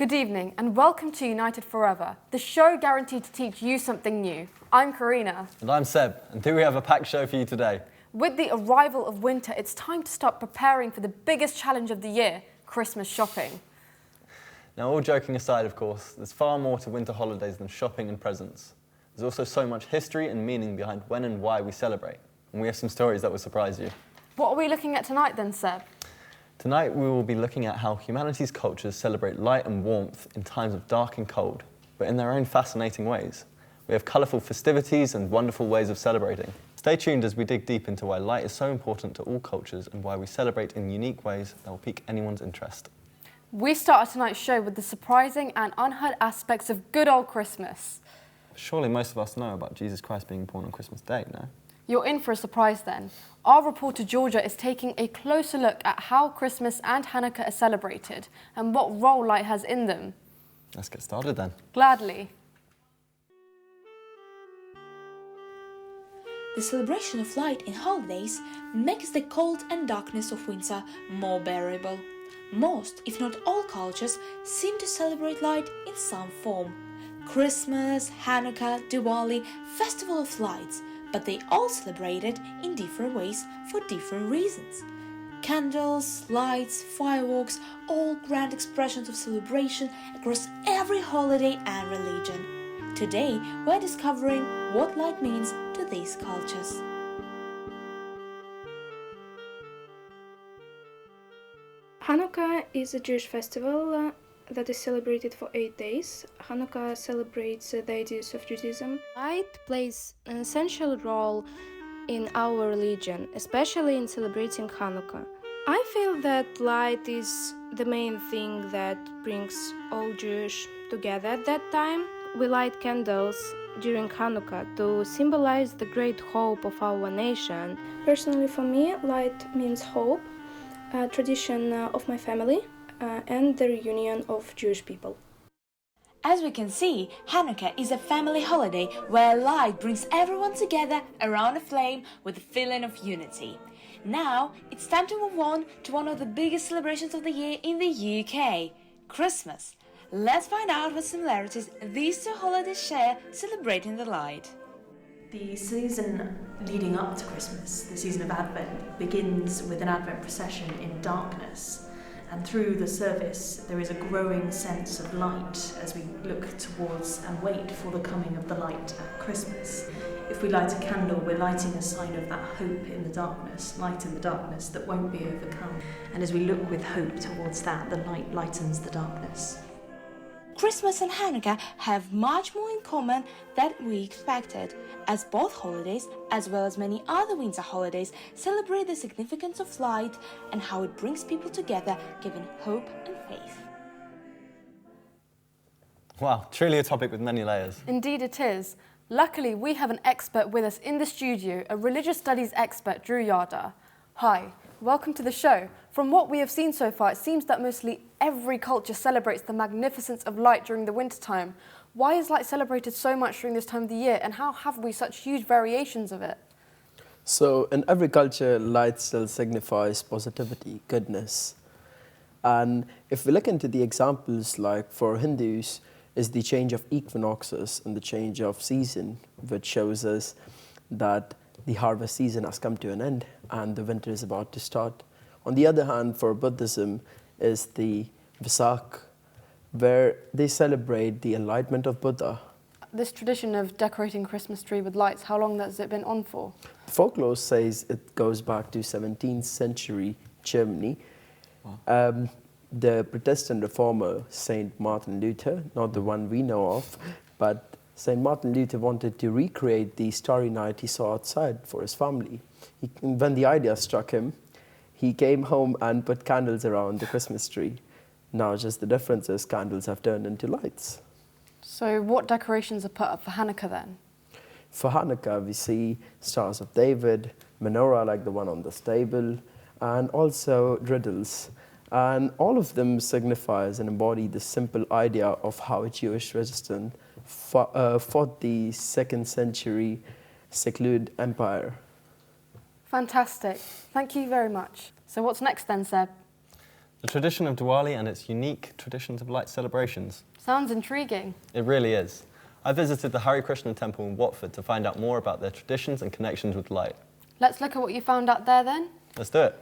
Good evening and welcome to United Forever, the show guaranteed to teach you something new. I'm Karina. And I'm Seb, and do we have a packed show for you today? With the arrival of winter, it's time to start preparing for the biggest challenge of the year, Christmas shopping. Now, all joking aside, of course, there's far more to winter holidays than shopping and presents. There's also so much history and meaning behind when and why we celebrate, and we have some stories that will surprise you. What are we looking at tonight then, Seb? Tonight we will be looking at how humanity's cultures celebrate light and warmth in times of dark and cold, but in their own fascinating ways. We have colourful festivities and wonderful ways of celebrating. Stay tuned as we dig deep into why light is so important to all cultures and why we celebrate in unique ways that will pique anyone's interest. We start tonight's show with the surprising and unheard aspects of good old Christmas. Surely most of us know about Jesus Christ being born on Christmas Day, no? You're in for a surprise then. Our reporter Georgia is taking a closer look at how Christmas and Hanukkah are celebrated and what role light has in them. Let's get started then. Gladly. The celebration of light in holidays makes the cold and darkness of winter more bearable. Most, if not all cultures, seem to celebrate light in some form. Christmas, Hanukkah, Diwali, Festival of Lights, but they all celebrate it in different ways for different reasons. Candles, lights, fireworks, all grand expressions of celebration across every holiday and religion. Today, we're discovering what light means to these cultures. Hanukkah is a Jewish festival that is celebrated for 8 days. Hanukkah celebrates the ideas of Judaism. Light plays an essential role in our religion, especially in celebrating Hanukkah. I feel that light is the main thing that brings all Jewish together at that time. We light candles during Hanukkah to symbolize the great hope of our nation. Personally, for me, light means hope, a tradition of my family, and the reunion of Jewish people. As we can see, Hanukkah is a family holiday where light brings everyone together around a flame with a feeling of unity. Now, it's time to move on to one of the biggest celebrations of the year in the UK, Christmas. Let's find out what similarities these two holidays share celebrating the light. The season leading up to Christmas, the season of Advent, begins with an Advent procession in darkness. And through the service, there is a growing sense of light as we look towards and wait for the coming of the light at Christmas. If we light a candle, we're lighting a sign of that hope in the darkness, light in the darkness that won't be overcome. And as we look with hope towards that, the light lightens the darkness. Christmas and Hanukkah have much more in common than we expected, as both holidays, as well as many other winter holidays, celebrate the significance of light and how it brings people together, giving hope and faith. Wow, truly a topic with many layers. Indeed it is. Luckily, we have an expert with us in the studio, a religious studies expert, Drew Yarder. Hi, welcome to the show. From what we have seen so far, it seems that mostly every culture celebrates the magnificence of light during the winter time. Why is light celebrated so much during this time of the year, and how have we such huge variations of it? So in every culture, light still signifies positivity, goodness. And if we look into the examples, like for Hindus, is the change of equinoxes and the change of season, which shows us that the harvest season has come to an end and the winter is about to start. On the other hand, for Buddhism is the Vesak, where they celebrate the enlightenment of Buddha. This tradition of decorating Christmas tree with lights, how long has it been on for? Folklore says it goes back to 17th century Germany. Wow. The Protestant reformer, Saint Martin Luther, not the one we know of, but Saint Martin Luther wanted to recreate the starry night he saw outside for his family. When the idea struck him, he came home and put candles around the Christmas tree. Now just the difference is candles have turned into lights. So what decorations are put up for Hanukkah then? For Hanukkah, we see Stars of David, menorah like the one on the stable, and also riddles. And all of them signifies and embody the simple idea of how a Jewish resistance fought the 2nd century Seleucid Empire. Fantastic. Thank you very much. So what's next then, Seb? The tradition of Diwali and its unique traditions of light celebrations. Sounds intriguing. It really is. I visited the Hare Krishna temple in Watford to find out more about their traditions and connections with light. Let's look at what you found out there then. Let's do it.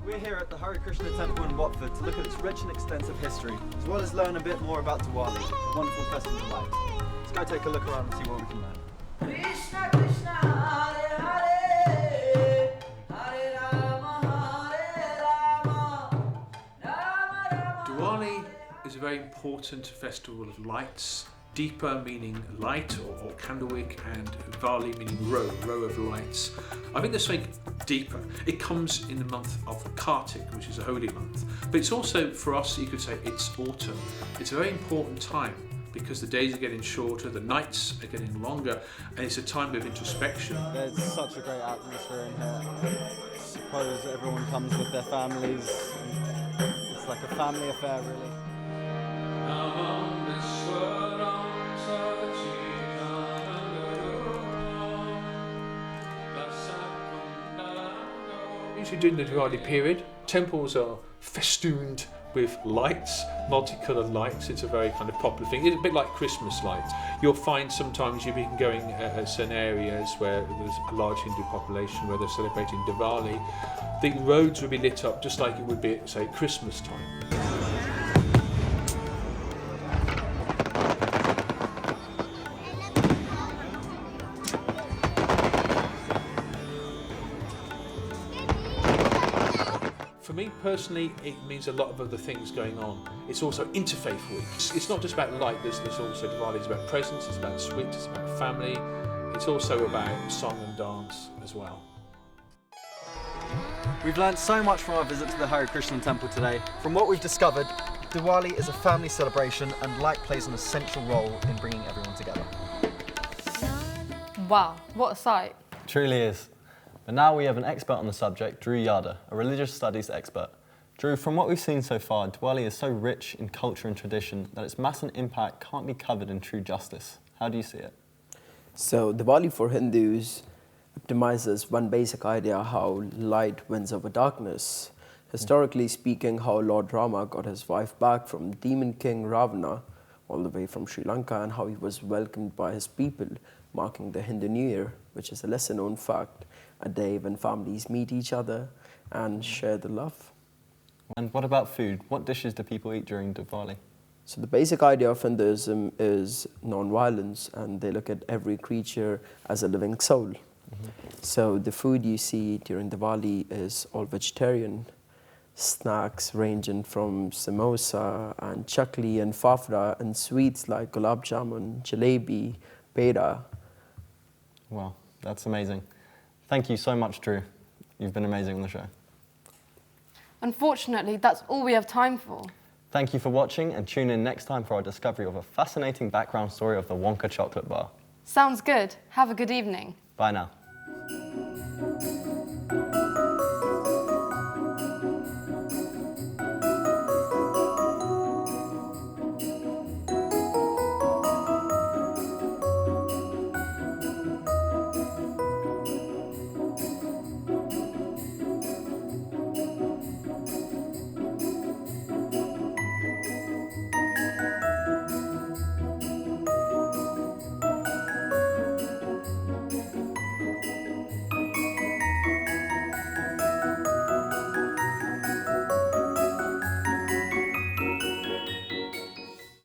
We're here at the Hare Krishna temple in Watford to look at its rich and extensive history, as well as learn a bit more about Diwali, a wonderful festival of light. Let's go take a look around and see what we can learn. Krishna Krishna Hare Hare Hare Rama Rama Diwali is a very important festival of lights. Deepa meaning light or candlewick, and Vali meaning row of lights. I think there's something deeper. It comes in the month of Kartik, which is a holy month, but it's also, for us, you could say it's autumn. It's a very important time because the days are getting shorter, the nights are getting longer, and it's a time of introspection. There's such a great atmosphere in here. I suppose everyone comes with their families. It's like a family affair, really. Usually during the Diwali period, temples are festooned with lights, multicoloured lights. It's a very kind of popular thing. It's a bit like Christmas lights. You'll find sometimes you've been going certain areas where there's a large Hindu population where they're celebrating Diwali. The roads would be lit up just like it would be at, say, Christmas time. For me personally, it means a lot of other things going on. It's also Interfaith Week. It's not just about light, there's also Diwali, it's about presents, it's about sweets, it's about family. It's also about song and dance as well. We've learned so much from our visit to the Hare Krishna temple today. From what we've discovered, Diwali is a family celebration and light plays an essential role in bringing everyone together. Wow, what a sight. Truly is. But now we have an expert on the subject, Drew Yada, a religious studies expert. Drew, from what we've seen so far, Diwali is so rich in culture and tradition that its mass and impact can't be covered in true justice. How do you see it? So Diwali for Hindus optimizes one basic idea how light wins over darkness. Historically speaking, how Lord Rama got his wife back from demon king Ravana, all the way from Sri Lanka, and how he was welcomed by his people, marking the Hindu New Year, which is a lesser known fact, a day when families meet each other and share the love. And what about food? What dishes do people eat during Diwali? So the basic idea of Hinduism is non-violence, and they look at every creature as a living soul. So the food you see during Diwali is all vegetarian. Snacks ranging from samosa and chakli and fafda, and sweets like gulab jamun, jalebi, peda. Wow, that's amazing. Thank you so much, Drew. You've been amazing on the show. Unfortunately, that's all we have time for. Thank you for watching, and tune in next time for our discovery of a fascinating background story of the Wonka chocolate bar. Sounds good. Have a good evening. Bye now.